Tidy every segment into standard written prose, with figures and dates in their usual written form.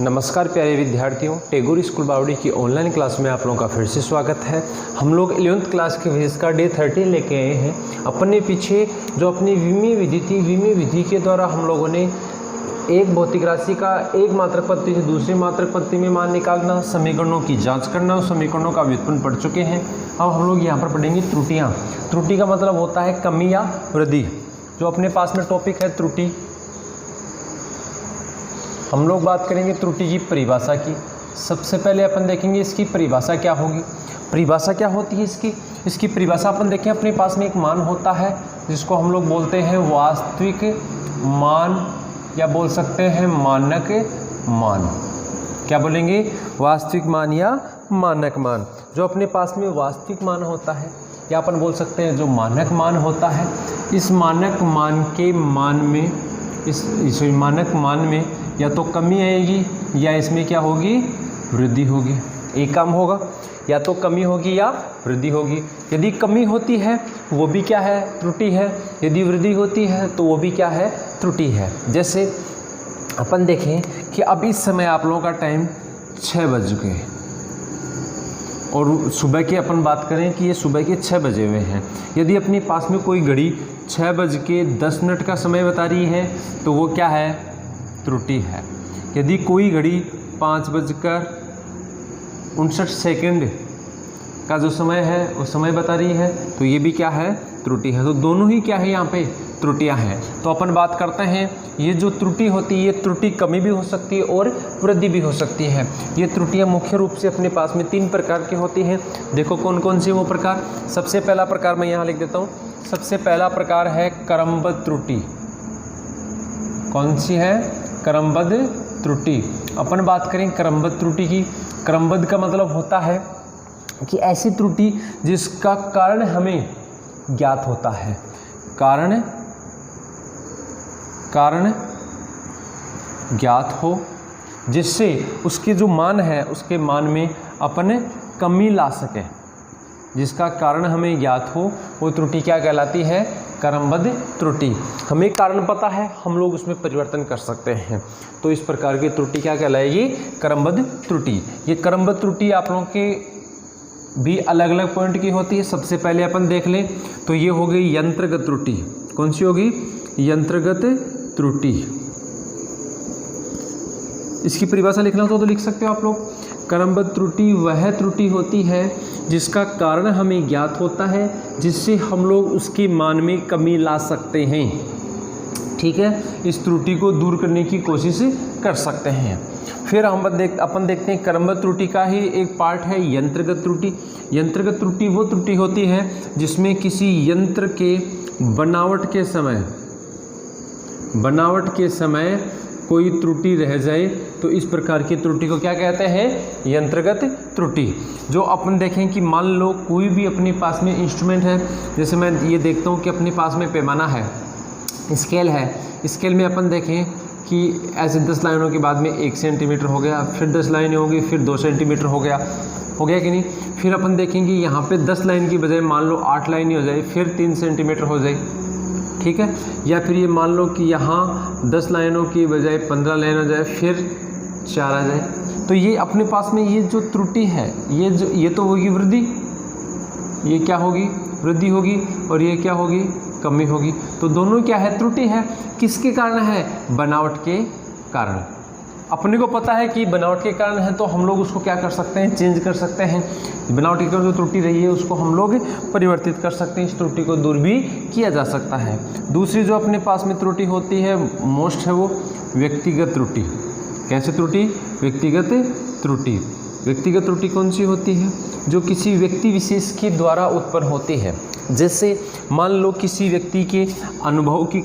नमस्कार प्यारे विद्यार्थियों, टैगोर स्कूल बावड़ी की ऑनलाइन क्लास में आप लोगों का फिर से स्वागत है। हम लोग 11th क्लास के फिजिक्स का डे 13 लेके आए हैं। अपने पीछे जो अपनी विमीय विधि थी, विमीय विधि के द्वारा हम लोगों ने एक भौतिक राशि का एक मात्रक पद्धति से दूसरी मात्रक पद्धति में मान निकालना, समीकरणों की जांच करना और समीकरणों का व्युत्पन्न पढ़ चुके हैं। अब हम लोग यहाँ पर पढ़ेंगे त्रुटियाँ। त्रुटि का मतलब होता है कमी या वृद्धि। जो अपने पास में टॉपिक है त्रुटि, हम लोग बात करेंगे त्रुटि की परिभाषा की। सबसे पहले अपन देखेंगे इसकी परिभाषा क्या होगी। परिभाषा क्या होती है इसकी परिभाषा अपन देखें। अपने पास में एक मान होता है जिसको हम लोग बोलते हैं वास्तविक मान या बोल सकते हैं मानक मान। क्या बोलेंगे? वास्तविक मान या मानक मान। जो अपने पास में वास्तविक मान होता है या अपन बोल सकते हैं जो मानक मान होता है, इस मानक मान के मान में इस मानक मान में या तो कमी आएगी या इसमें क्या होगी? वृद्धि होगी। एक काम होगा, या तो कमी होगी या वृद्धि होगी। यदि कमी होती है वो भी क्या है? त्रुटि है। यदि वृद्धि होती है तो वो भी क्या है? त्रुटि है। जैसे अपन देखें कि अब इस समय आप लोगों का टाइम 6 बज गए और सुबह की अपन बात करें कि ये सुबह के 6 बजे हुए हैं। यदि अपने पास में कोई घड़ी 6:10 का समय बता रही है तो वो क्या है? त्रुटि है। यदि कोई घड़ी 5:59 का जो समय है वो समय बता रही है तो ये भी क्या है? त्रुटि है। तो दोनों ही क्या है? यहाँ पे त्रुटियाँ हैं। तो अपन बात करते हैं ये जो त्रुटि होती है, ये त्रुटि कमी भी हो सकती है और वृद्धि भी हो सकती है। ये त्रुटियाँ मुख्य रूप से अपने पास में 3 प्रकार की होती हैं। देखो कौन कौन सी वो प्रकार। सबसे पहला प्रकार मैं यहाँ लिख देता हूँ। सबसे पहला प्रकार है क्रमबद्ध त्रुटि। कौन सी है? क्रमबद्ध त्रुटि। अपन बात करें क्रमबद्ध त्रुटि की। क्रमबद्ध का मतलब होता है कि ऐसी त्रुटि जिसका कारण हमें ज्ञात होता है। कारण ज्ञात हो, जिससे उसके जो मान है उसके मान में अपन कमी ला सके। जिसका कारण हमें ज्ञात हो वो त्रुटि क्या कहलाती है? क्रमबद्ध त्रुटि। हमें कारण पता है, हम लोग उसमें परिवर्तन कर सकते हैं, तो इस प्रकार की त्रुटि क्या कहलाएगी? क्रमबद्ध त्रुटि। ये क्रमबद्ध त्रुटि आप लोगों के भी अलग अलग पॉइंट की होती है। सबसे पहले अपन देख लें तो ये हो गई यंत्रगत त्रुटि। कौन सी होगी? यंत्रगत त्रुटि। इसकी परिभाषा लिखना हो तो लिख सकते हो आप लोग। क्रमबद्ध त्रुटि वह त्रुटि होती है जिसका कारण हमें ज्ञात होता है, जिससे हम लोग उसके मान में कमी ला सकते हैं। ठीक है, इस त्रुटि को दूर करने की कोशिश कर सकते हैं। फिर अपन देखते हैं क्रमबद्ध त्रुटि का ही एक पार्ट है यंत्रगत त्रुटि। यंत्रगत त्रुटि वो त्रुटि होती है जिसमें किसी यंत्र के बनावट के समय कोई त्रुटि रह जाए, तो इस प्रकार की त्रुटि को क्या कहते हैं? यंत्रगत त्रुटि। जो अपन देखें कि मान लो कोई भी अपने पास में इंस्ट्रूमेंट है, जैसे मैं ये देखता हूँ कि अपने पास में पैमाना है, स्केल है। स्केल में अपन देखें कि ऐसे 10 लाइनों के बाद में 1 सेंटीमीटर हो गया, फिर 10 लाइनें होंगी, फिर 2 सेंटीमीटर हो गया कि नहीं। फिर अपन देखेंगे यहाँ पे 10 लाइन की बजाय मान लो 8 लाइन हो जाए, फिर 3 सेंटीमीटर हो जाए। ठीक है, या फिर ये मान लो कि यहाँ 10 लाइनों की बजाय 15 लाइन हो जाए, फिर 4 आ जाए। तो ये अपने पास में ये जो त्रुटि है, ये तो होगी वृद्धि, ये क्या होगी? वृद्धि होगी, और ये क्या होगी? कमी होगी। तो दोनों क्या है? त्रुटि है। किसके कारण है? बनावट के कारण। अपने को पता है कि बनावट के कारण है, तो हम लोग उसको क्या कर सकते हैं? चेंज कर सकते हैं। बनावट के कारण जो त्रुटि रही है उसको हम लोग परिवर्तित कर सकते हैं। इस त्रुटि को दूर भी किया जा सकता है। दूसरी जो अपने पास में त्रुटि होती है मोस्ट है वो व्यक्तिगत त्रुटि। कैसे त्रुटि? व्यक्तिगत त्रुटि। व्यक्तिगत त्रुटि कौन सी होती है? जो किसी व्यक्ति विशेष के द्वारा उत्पन्न होती है। जैसे मान लो किसी व्यक्ति के अनुभव की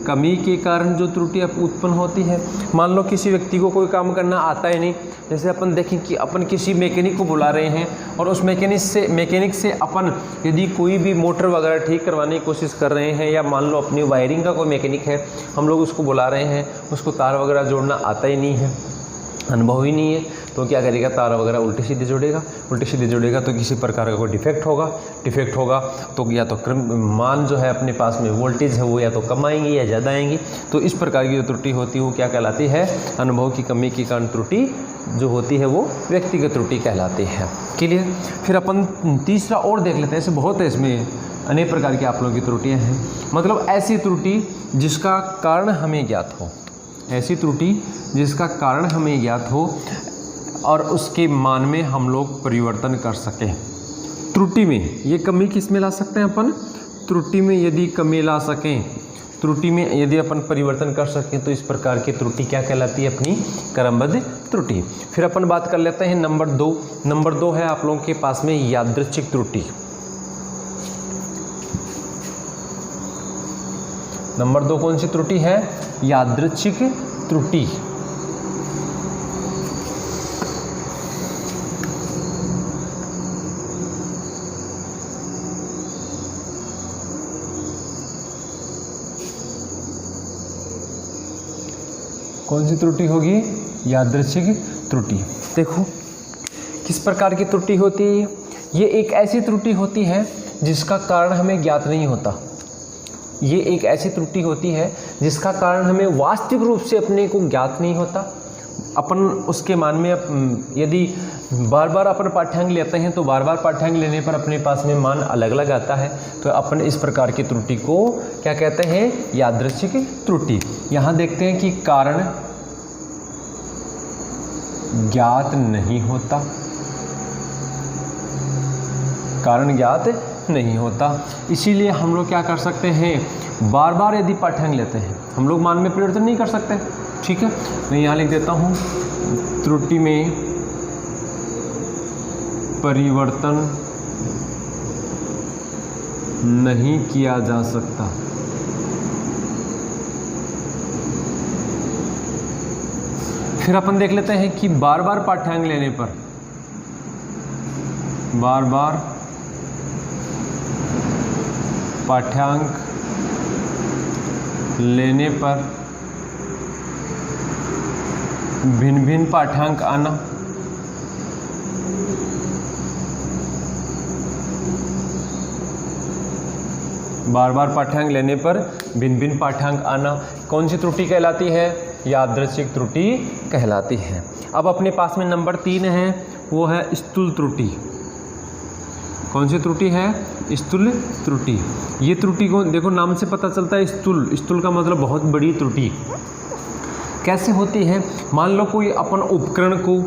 कमी के कारण जो त्रुटि उत्पन्न होती है। मान लो किसी व्यक्ति को कोई काम करना आता ही नहीं। जैसे अपन देखें कि अपन किसी मैकेनिक को बुला रहे हैं और उस मैकेनिक से अपन यदि कोई भी मोटर वगैरह ठीक करवाने की कोशिश कर रहे हैं, या मान लो अपनी वायरिंग का कोई मैकेनिक है, हम लोग उसको बुला रहे हैं, उसको तार वगैरह जोड़ना आता ही नहीं है, अनुभव ही नहीं है तो क्या करेगा, तार वगैरह उल्टे सीधे जोड़ेगा, उल्टे सीधे जोड़ेगा तो किसी प्रकार का कोई डिफेक्ट होगा तो या तो मान जो है अपने पास में वोल्टेज है वो या तो कम आएंगी या ज़्यादा आएंगी। तो इस प्रकार की जो त्रुटि होती है वो क्या कहलाती है, अनुभव की कमी के कारण त्रुटि जो होती है वो व्यक्तिगत त्रुटि कहलाती है। क्लियर। फिर अपन तीसरा और देख लेते हैं, ऐसे बहुत है, इसमें अनेक प्रकार की आप लोगों की त्रुटियाँ हैं। मतलब ऐसी त्रुटि जिसका कारण हमें ज्ञात हो, ऐसी त्रुटि जिसका कारण हमें ज्ञात हो और उसके मान में हम लोग परिवर्तन कर सकें। त्रुटि में ये कमी किस में ला सकते हैं अपन, त्रुटि में यदि कमी ला सकें, त्रुटि में यदि अपन परिवर्तन कर सकें तो इस प्रकार की त्रुटि क्या कहलाती है, अपनी क्रमबद्ध त्रुटि। फिर अपन बात कर लेते हैं नंबर दो है आप लोगों के पास में यादृच्छिक त्रुटि। नंबर 2 कौन सी त्रुटि है, यादृच्छिक त्रुटि। कौन सी त्रुटि होगी, यादृच्छिक त्रुटि। देखो किस प्रकार की त्रुटि होती है, ये एक ऐसी त्रुटि होती है जिसका कारण हमें ज्ञात नहीं होता। ये एक ऐसी त्रुटि होती है जिसका कारण हमें वास्तविक रूप से अपने को ज्ञात नहीं होता। अपन उसके मान में यदि बार बार अपन पाठ्यांक लेते हैं तो बार बार पाठ्यांक लेने पर अपने पास में मान अलग अलग आता है, तो अपन इस प्रकार की त्रुटि को क्या कहते हैं, यादृच्छिक त्रुटि। यहाँ देखते हैं कि कारण ज्ञात नहीं होता, कारण ज्ञात नहीं होता, इसीलिए हम लोग क्या कर सकते हैं, बार बार यदि पाठ्यांक लेते हैं हम लोग मान में परिवर्तन नहीं कर सकते। ठीक है, मैं यहाँ लिख देता हूँ, त्रुटि में परिवर्तन नहीं किया जा सकता। फिर अपन देख लेते हैं कि बार बार पाठ्यांक लेने पर, बार बार पाठ्यांक लेने पर भिन्न भिन्न पाठ्यांक आना, बार बार पाठ्यांक लेने पर भिन्न भिन्न पाठ्यांक आना कौन सी त्रुटि कहलाती है, यादृच्छिक त्रुटि कहलाती है। अब अपने पास में नंबर 3 है, वो है स्थूल त्रुटि। कौन सी त्रुटि है, स्थूल त्रुटि। ये त्रुटि को देखो नाम से पता चलता है स्थूल, स्थूल का मतलब बहुत बड़ी त्रुटि। कैसे होती है, मान लो कोई अपन उपकरण को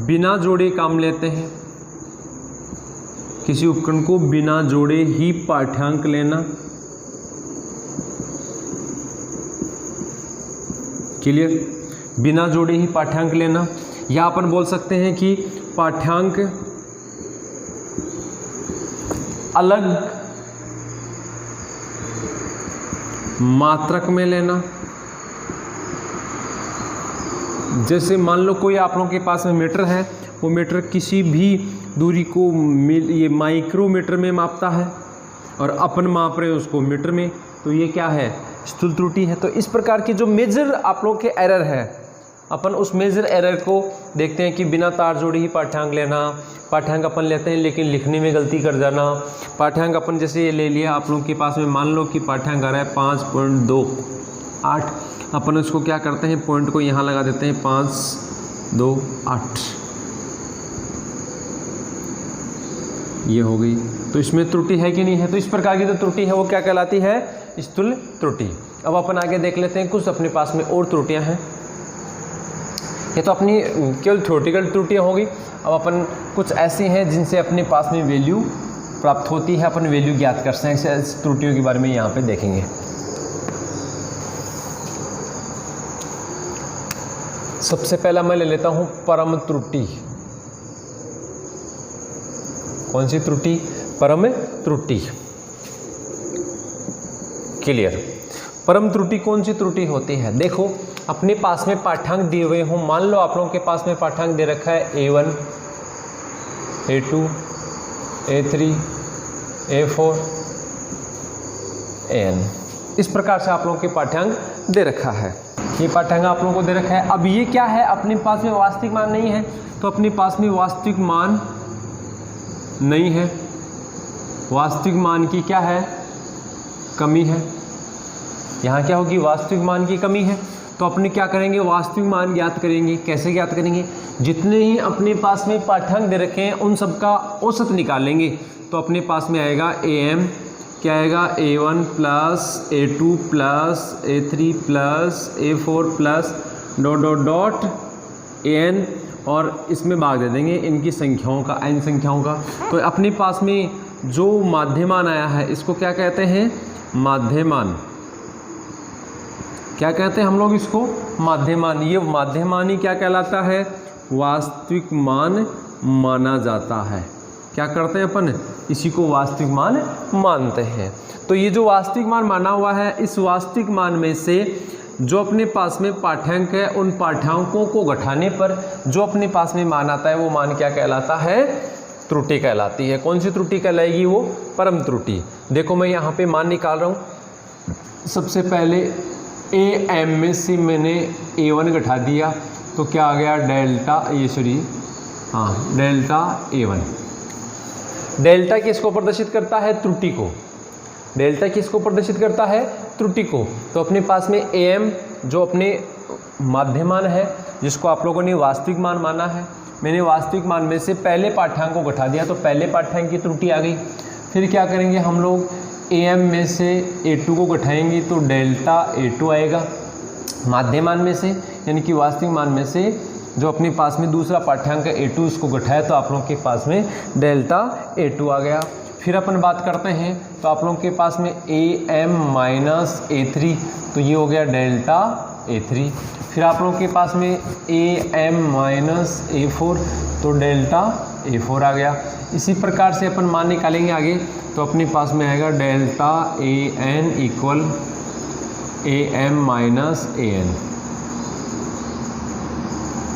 बिना जोड़े काम लेते हैं, किसी उपकरण को बिना जोड़े ही पाठ्यांक लेना, क्लियर, बिना जोड़े ही पाठ्यांक लेना, या अपन बोल सकते हैं कि पाठ्यांक अलग मात्रक में लेना। जैसे मान लो कोई आप लोगों के पास में मीटर है, वो मीटर किसी भी दूरी को ये माइक्रोमीटर में मापता है और अपन माप रहे हैं उसको मीटर में, तो ये क्या है, स्थूल त्रुटि है। तो इस प्रकार की जो मेजर आप लोग के एरर है, अपन उस मेजर एरर को देखते हैं कि बिना तार जोड़े ही पाठ्यांक लेना, पाठ्यांक अपन लेते हैं लेकिन लिखने में गलती कर जाना। पाठ्यांक अपन जैसे ये ले लिया आप लोग के पास में, मान लो कि पाठ्यांक आ रहा है 5.28, अपन उसको क्या करते हैं, पॉइंट को यहाँ लगा देते हैं 528, ये हो गई। तो इसमें त्रुटि है कि नहीं है, तो इस प्रकार की जो त्रुटि है वो क्या कहलाती है, स्थूल त्रुटि। अब अपन आगे देख लेते हैं कुछ अपने पास में और त्रुटियां हैं। ये तो अपनी केवल थ्योरेटिकल त्रुटियां होगी। अब अपन कुछ ऐसी हैं जिनसे अपने पास में वैल्यू प्राप्त होती है, अपन वैल्यू ज्ञात कर सकते हैं। ऐसे त्रुटियों के बारे में यहाँ पे देखेंगे। सबसे पहला मैं ले लेता हूँ परम त्रुटि। कौन सी त्रुटि, परम त्रुटि। क्लियर। परम त्रुटि कौन सी त्रुटि होती है, देखो अपने पास में पाठ्यांक दिए हुए हों, मान लो आप लोगों के पास में पाठ्यांक दे रखा है A1, A2, A3, A4, AN, इस प्रकार से आप लोगों के पाठ्यांक दे रखा है। ये पाठ्यांक आप लोगों को दे रखा है। अब ये क्या है, अपने पास में वास्तविक मान नहीं है, तो अपने पास में वास्तविक मान नहीं है, वास्तविक मान की क्या है, कमी है। यहाँ क्या होगी, वास्तविक मान की कमी है। तो अपने क्या करेंगे, वास्तविक मान ज्ञात करेंगे। कैसे ज्ञात करेंगे, जितने ही अपने पास में पाठ्यांक दे रखे हैं उन सब का औसत निकालेंगे। तो अपने पास में आएगा AM, क्या आएगा, A1 plus A2 plus A3 plus A4 plus dot dot dot AN, और इसमें भाग दे देंगे इनकी संख्याओं का, n संख्याओं का। तो अपने पास में जो माध्यमान आया है इसको क्या कहते हैं, माध्यमान। क्या कहते हैं हम लोग इसको, माध्यमान। ये माध्यमान ही क्या कहलाता है, वास्तविक मान माना जाता है। क्या करते हैं अपन, इसी को वास्तविक मान मानते हैं। तो ये जो वास्तविक मान माना हुआ है, इस वास्तविक मान में से जो अपने पास में पाठ्यांक है उन पाठ्यांकों को घटाने पर जो अपने पास में मान आता है वो मान क्या कहलाता है, त्रुटि कहलाती है। कौन सी त्रुटि कहलाएगी, वो परम त्रुटि। देखो मैं यहाँ पे मान निकाल रहा हूँ। सबसे पहले AM में से मैंने A1 घटा दिया तो क्या आ गया, डेल्टा, ये सॉरी हाँ, डेल्टा A1। डेल्टा किसको प्रदर्शित करता है, त्रुटि को। डेल्टा किसको प्रदर्शित करता है, त्रुटि को। तो अपने पास में AM जो अपने माध्यमान है, जिसको आप लोगों ने वास्तविक मान माना है, मैंने वास्तविक मान में से पहले पाठ्यांक को घटा दिया तो पहले पाठ्यांक की त्रुटि आ गई। फिर क्या करेंगे हम लोग, AM में से A2 को घटाएंगे तो डेल्टा A2 आएगा। माध्यमान में से यानी कि वास्तविक मान में से जो अपने पास में दूसरा पाठ्यांक है A2, उसको घटाया तो आप लोगों के पास में डेल्टा A2 आ गया। फिर अपन बात करते हैं तो आप लोगों के पास में AM माइनस A3, तो ये हो गया डेल्टा A3। फिर आप लोगों के पास में AM माइनस A4, तो डेल्टा A4 आ गया। इसी प्रकार से अपन मान निकालेंगे आगे, तो अपने पास में आएगा delta AN equal AM minus AN।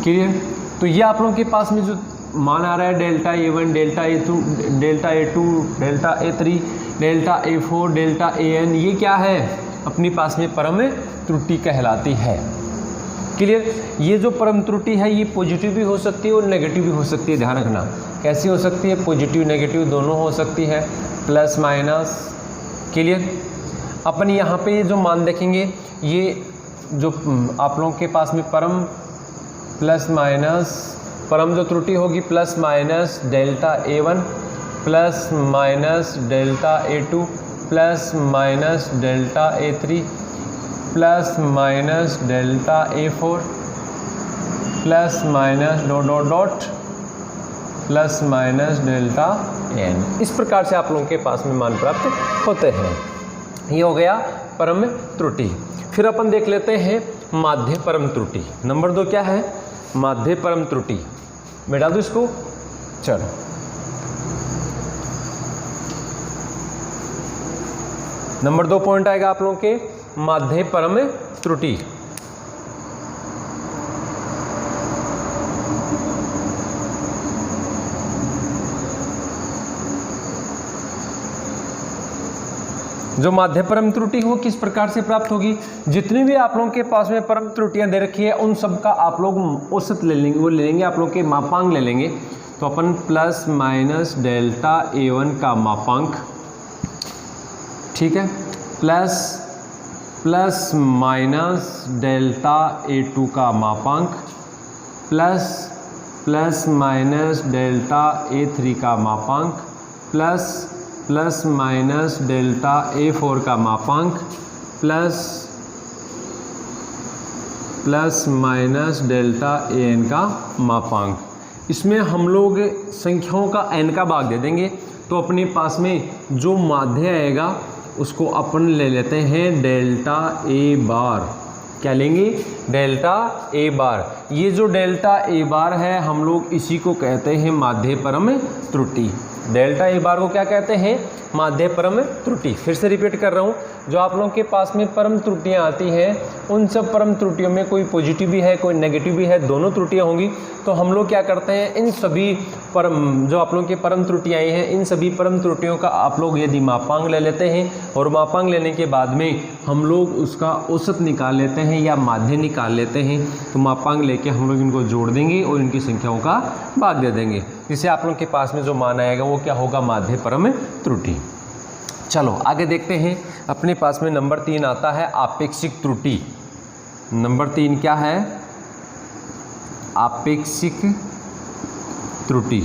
Clear. तो ये आप लोगों के पास में जो मान आ रहा है, delta A1, delta A2, delta A2, delta A3, delta A4, delta AN, ये क्या है, अपने पास में परम त्रुटि कहलाती है। क्लियर। ये जो परम त्रुटि है ये पॉजिटिव भी हो सकती है और नेगेटिव भी हो सकती है, ध्यान रखना। कैसी हो सकती है, पॉजिटिव नेगेटिव दोनों हो सकती है, प्लस माइनस। क्लियर। अपन यहाँ पे ये जो मान देखेंगे, ये जो आप लोगों के पास में परम प्लस माइनस, परम जो त्रुटि होगी plus minus delta A1 plus minus delta A2 plus minus delta A3 plus minus delta A4 plus minus dot dot dot plus minus delta AN। इस प्रकार से आप लोगों के पास में मान प्राप्त होते हैं। ये हो गया परम त्रुटि। फिर अपन देख लेते हैं माध्य परम त्रुटि। नंबर 2 क्या है, माध्य परम त्रुटि। मिटा दो इसको, चलो। नंबर 2 पॉइंट आएगा आप लोगों के माध्य परम त्रुटि। जो माध्य परम त्रुटि हो किस प्रकार से प्राप्त होगी, जितनी भी आप लोगों के पास में परम त्रुटियां दे रखी है उन सब का आप लोग औसत ले लेंगे, वो ले लेंगे आप लोग के मापांक ले लेंगे। तो अपन प्लस माइनस डेल्टा A1 का मापांक, ठीक है, प्लस माइनस डेल्टा A2 का मापांक, प्लस माइनस डेल्टा A3 का मापांक, प्लस माइनस डेल्टा A4 का मापांक, प्लस माइनस डेल्टा AN का मापांक। इसमें हम लोग संख्याओं का n का भाग दे देंगे तो अपने पास में जो माध्य आएगा उसको अपन ले लेते हैं डेल्टा A बार। क्या लेंगे, डेल्टा A बार। ये जो डेल्टा A बार है हम लोग इसी को कहते हैं माध्य परम त्रुटि। डेल्टा A बार को क्या कहते हैं, माध्य परम त्रुटि। फिर से रिपीट कर रहा हूँ, जो आप लोगों के पास में परम त्रुटियां आती हैं उन सब परम त्रुटियों में कोई पॉजिटिव भी है कोई नेगेटिव भी है, दोनों त्रुटियां होंगी। तो हम लोग क्या करते हैं, इन सभी परम जो आप लोगों की परम त्रुटियाँ आई हैं इन सभी परम त्रुटियों का आप लोग यदि मापांक ले लेते हैं और मापांक लेने के बाद में हम लोग उसका औसत निकाल लेते हैं या माध्य निकाल लेते हैं, तो मापांक लेके हम लोग इनको जोड़ देंगे और इनकी संख्याओं का भाग दे देंगे, जिससे आप लोगों के पास में जो मान आएगा वो क्या होगा, माध्य परम त्रुटि। चलो आगे देखते हैं, अपने पास में नंबर 3 आता है आपेक्षिक त्रुटि। नंबर 3 क्या है, आपेक्षिक त्रुटि।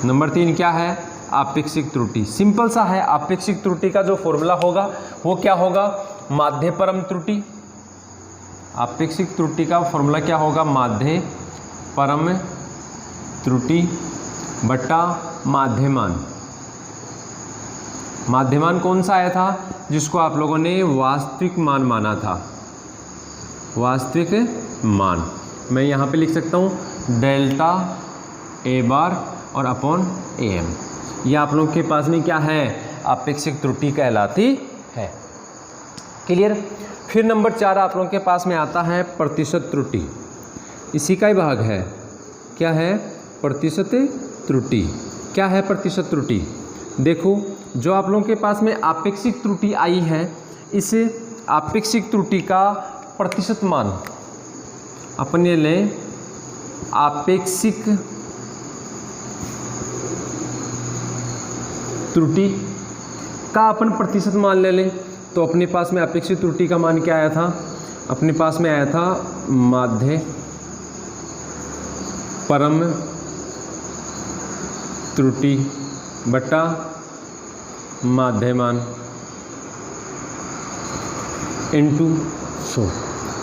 नंबर 3 क्या है, आपेक्षिक त्रुटि। सिंपल सा है, आपेक्षिक त्रुटि का जो फॉर्मूला होगा वो क्या होगा, माध्य परम त्रुटि। आपेक्षिक त्रुटि का फॉर्मूला क्या होगा, माध्य परम त्रुटि बटा माध्यमान। माध्यमान कौन सा आया था, जिसको आप लोगों ने वास्तविक मान माना था, वास्तविक मान। मैं यहाँ पे लिख सकता हूँ डेल्टा ए बार और अपॉन ए एम। ये आप लोगों के पास में क्या है, आपेक्षिक त्रुटि कहलाती है। क्लियर। फिर नंबर 4 आप लोगों के पास में आता है प्रतिशत त्रुटि। इसी का ही भाग है, क्या है, प्रतिशत त्रुटि। क्या है प्रतिशत त्रुटि, देखो जो आप लोगों के पास में आपेक्षिक त्रुटि आई है, इस आपेक्षिक त्रुटि का प्रतिशत मान अपन ये लें, आपेक्षिक त्रुटि का अपन प्रतिशत मान ले लें, तो अपने पास में आपेक्षिक त्रुटि का मान क्या आया था, अपने पास में आया था माध्य परम त्रुटि बटा माध्यमान इनटू 100।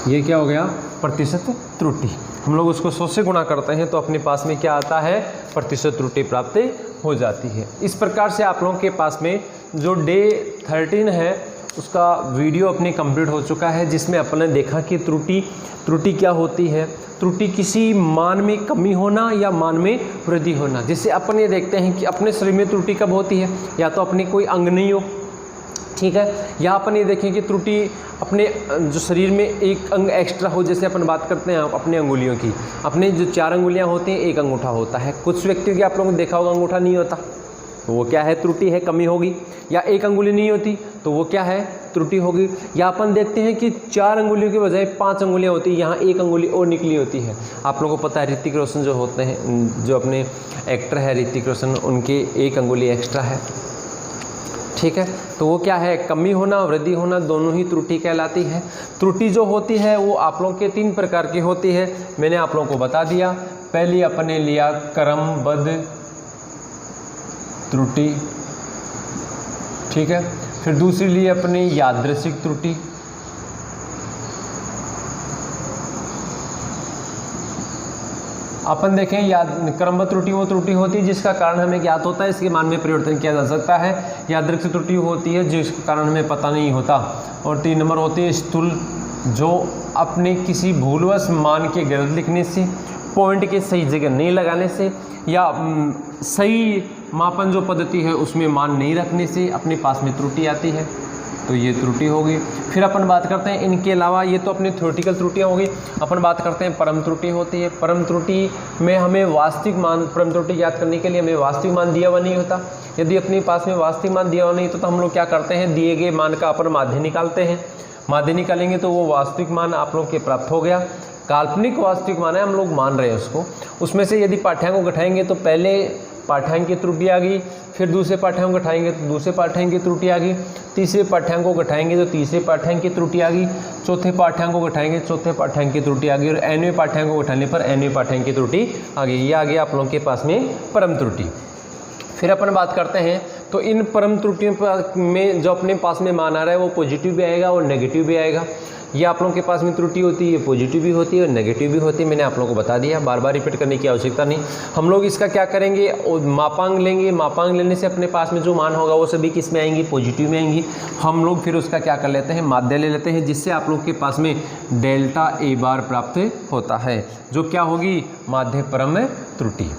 ये क्या हो गया, प्रतिशत त्रुटि। हम लोग उसको 100 से गुणा करते हैं तो अपने पास में क्या आता है, प्रतिशत त्रुटि प्राप्त हो जाती है। इस प्रकार से आप लोगों के पास में जो डे 13 है उसका वीडियो अपनी कंप्लीट हो चुका है, जिसमें अपन ने देखा कि त्रुटि क्या होती है। त्रुटि किसी मान में कमी होना या मान में वृद्धि होना। जैसे अपन ये देखते हैं कि अपने शरीर में त्रुटि कब होती है, या तो अपने कोई अंग नहीं हो, ठीक है, या अपन ये देखें कि त्रुटि अपने जो शरीर में एक अंग एक्स्ट्रा हो। जैसे अपन बात करते हैं अपने अंगुलियों की, अपने जो 4 अंगुलियां होती हैं एक अंगूठा होता है। कुछ व्यक्तियों की आप लोगों ने देखा होगा अंगूठा नहीं होता, तो वो क्या है, त्रुटि है, कमी होगी। या एक अंगुली नहीं होती तो वो क्या है, त्रुटि होगी। या अपन देखते हैं कि 4 अंगुलियों के बजाय 5 अंगुलियां होती हैं, यहाँ एक अंगुली और निकली होती है। आप लोगों को पता है ऋतिक रोशन जो होते हैं, जो अपने एक्टर है ऋतिक रोशन, उनके एक अंगुली एक्स्ट्रा है, ठीक है। तो वो क्या है, कमी होना वृद्धि होना दोनों ही त्रुटि कहलाती है। त्रुटि जो होती है वो आप लोगों के 3 प्रकार की होती है, मैंने आप लोगों को बता दिया। पहली अपने लिया क्रमबद्ध त्रुटि, ठीक है। फिर दूसरी ली अपनी यादृच्छिक त्रुटि, अपन देखें क्रमबद्ध त्रुटि वो त्रुटि होती है जिसका कारण हमें ज्ञात होता है, इसके मान में परिवर्तन किया जा सकता है। यादृच्छिक त्रुटि होती है जिसके कारण हमें पता नहीं होता। और 3 नंबर होती है स्थूल, जो अपने किसी भूलवश मान के गलत लिखने से, पॉइंट के सही जगह नहीं लगाने से, या सही मापन जो पद्धति है उसमें मान नहीं रखने से अपने पास में त्रुटि आती है, तो ये त्रुटि होगी। फिर अपन बात करते हैं इनके अलावा, ये तो अपनी थ्योरेटिकल त्रुटियाँ होगी। अपन बात करते हैं परम त्रुटि होती है। परम त्रुटि में हमें वास्तविक मान, परम त्रुटि ज्ञात करने के लिए हमें वास्तविक मान दिया हुआ नहीं होता। यदि अपने पास में वास्तविक मान दिया हुआ नहीं तो हम लोग क्या करते हैं, दिए गए मान का अपन माध्य निकालते हैं। माध्य निकालेंगे तो वो वास्तविक मान आप लोग के प्राप्त हो गया। काल्पनिक वास्तविक मान है, हम लोग मान रहे हैं उसको। उसमें से यदि पाठ्यांक को घटाएंगे तो पहले पाठ्यांक की त्रुटि आ गई, फिर दूसरे पाठ्यांक को घटाएंगे तो दूसरे पाठ्यांक की त्रुटि आ गई, तीसरे पाठ्यांक को घटाएंगे तो तीसरे पाठ्यांक की त्रुटि आ गई, चौथे पाठ्यांक को घटाएंगे चौथे पाठ्यांक की त्रुटि आ गई, और nवें पाठ्यांक को घटाने पर nवें पाठ्यांक की त्रुटि आ गई। ये आ गया आप लोगों के पास में परम त्रुटि। फिर अपन बात करते हैं तो इन परम त्रुटियों में जो अपने पास में मान आ रहा है वो पॉजिटिव भी आएगा और नेगेटिव भी आएगा। ये आप लोगों के पास में त्रुटि होती है, ये पॉजिटिव भी होती है और नेगेटिव भी होती है। मैंने आप लोगों को बता दिया, बार बार रिपीट करने की आवश्यकता नहीं। हम लोग इसका क्या करेंगे, मापांक लेंगे। मापांक लेने से अपने पास में जो मान होगा वो सभी किस में आएंगी, पॉजिटिव में आएंगी। हम लोग फिर उसका क्या कर लेते हैं, माध्य ले लेते हैं, जिससे आप लोग के पास में डेल्टा ए बार प्राप्त होता है, जो क्या होगी, माध्य परम त्रुटि।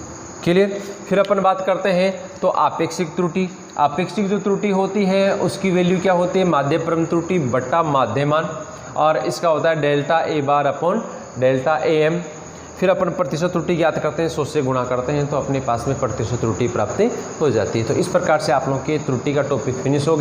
क्लियर। फिर अपन बात करते हैं तो आपेक्षिक त्रुटि। अपेक्षिक जो त्रुटि होती है उसकी वैल्यू क्या होती है, माध्यप्रम त्रुटि बट्टा माध्यमान, और इसका होता है delta A bar upon delta A M. फिर अपन प्रतिशत त्रुटि ज्ञात करते हैं, 100 से गुणा करते हैं तो अपने पास में प्रतिशत त्रुटि प्राप्त हो जाती है। तो इस प्रकार से आप लोगों के त्रुटि का टॉपिक फिनिश हो गया।